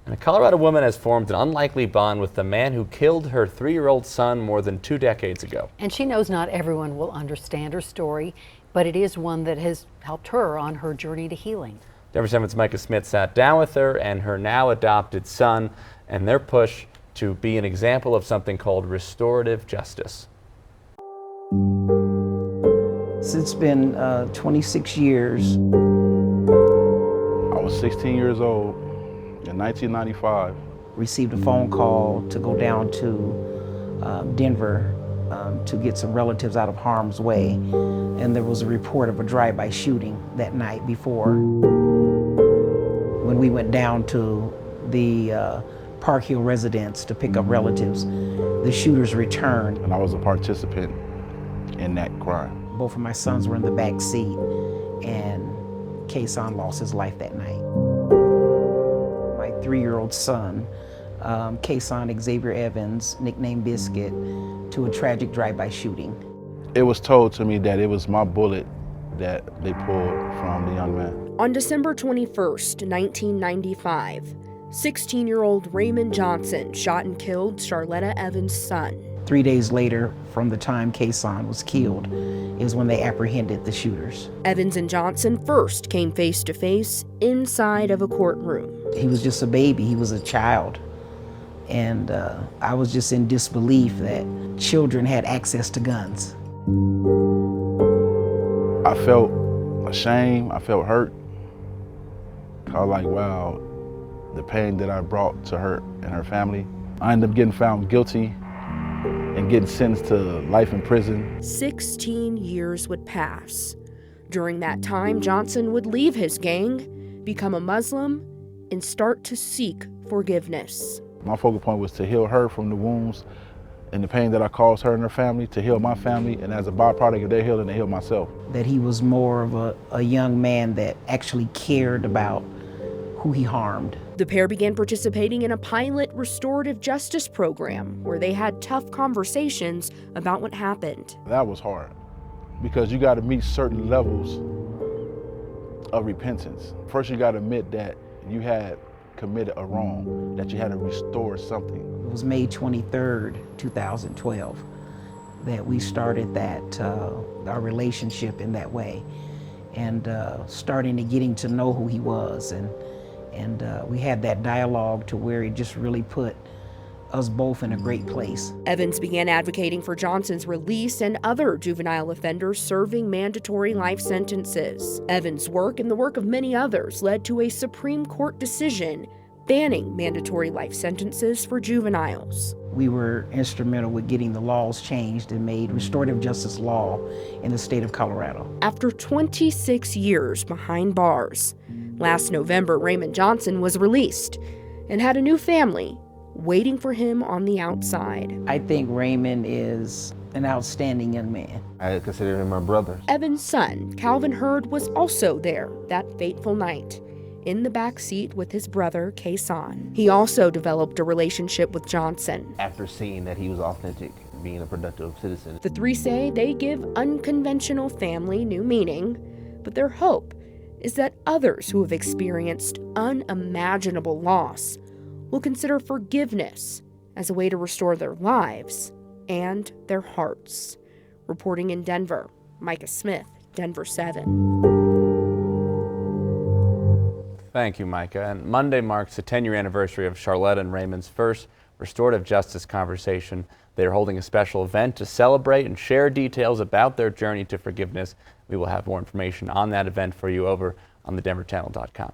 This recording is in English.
And a Colorado woman has formed an unlikely bond with the man who killed her 3-year-old son more than 2 decades ago. And she knows not everyone will understand her story, but it is one that has helped her on her journey to healing. Denver 7's Micah Smith sat down with her and her now adopted son and their push to be an example of something called restorative justice. It's been 26 years. I was 16 years old in 1995. Received a phone call to go down to Denver to get some relatives out of harm's way. And there was a report of a drive-by shooting that night before. When we went down to the Park Hill residence to pick up relatives, the shooters returned. And I was a participant in that crime. Both of my sons were in the back seat, and Kason lost his life that night. My 3-year-old son, Kason Xavier Evans, nicknamed Biscuit, to a tragic drive-by shooting. It was told to me that it was my bullet that they pulled from the young man. On December 21st, 1995, 16-year-old Raymond Johnson shot and killed Sharletta Evans' son. 3 days later, from the time Kason was killed, is when they apprehended the shooters. Evans and Johnson first came face to face inside of a courtroom. He was just a baby, he was a child. And I was just in disbelief that children had access to guns. I felt ashamed, I felt hurt. I was like, wow, the pain that I brought to her and her family. I ended up getting found guilty and getting sentenced to life in prison. 16 years would pass. During that time, Johnson would leave his gang, become a Muslim, and start to seek forgiveness. My focal point was to heal her from the wounds and the pain that I caused her and her family, to heal my family, and as a byproduct of their healing, to heal myself. That he was more of a young man that actually cared about who he harmed. The pair began participating in a pilot restorative justice program where they had tough conversations about what happened. That was hard because you got to meet certain levels of repentance. First, you got to admit that you had committed a wrong, that you had to restore something. It was May 23rd, 2012, that we started that, our relationship in that way, and starting to getting to know who he was. And we had that dialogue to where it just really put us both in a great place. Evans began advocating for Johnson's release and other juvenile offenders serving mandatory life sentences. Evans' work and the work of many others led to a Supreme Court decision banning mandatory life sentences for juveniles. We were instrumental with getting the laws changed and made restorative justice law in the state of Colorado. After 26 years behind bars, last November, Raymond Johnson was released and had a new family waiting for him on the outside. I think Raymond is an outstanding young man. I consider him my brother. Evan's son, Calvin Hurd, was also there that fateful night, in the back seat with his brother, Kason. He also developed a relationship with Johnson. After seeing that he was authentic, being a productive citizen. The three say they give unconventional family new meaning, but their hope is that others who have experienced unimaginable loss will consider forgiveness as a way to restore their lives and their hearts. Reporting in Denver, Micah Smith, Denver 7. Thank you, Micah. And Monday marks the 10-year anniversary of Sharletta and Raymond's first restorative justice conversation. They are holding a special event to celebrate and share details about their journey to forgiveness. We will have more information on that event for you over on thedenverchannel.com.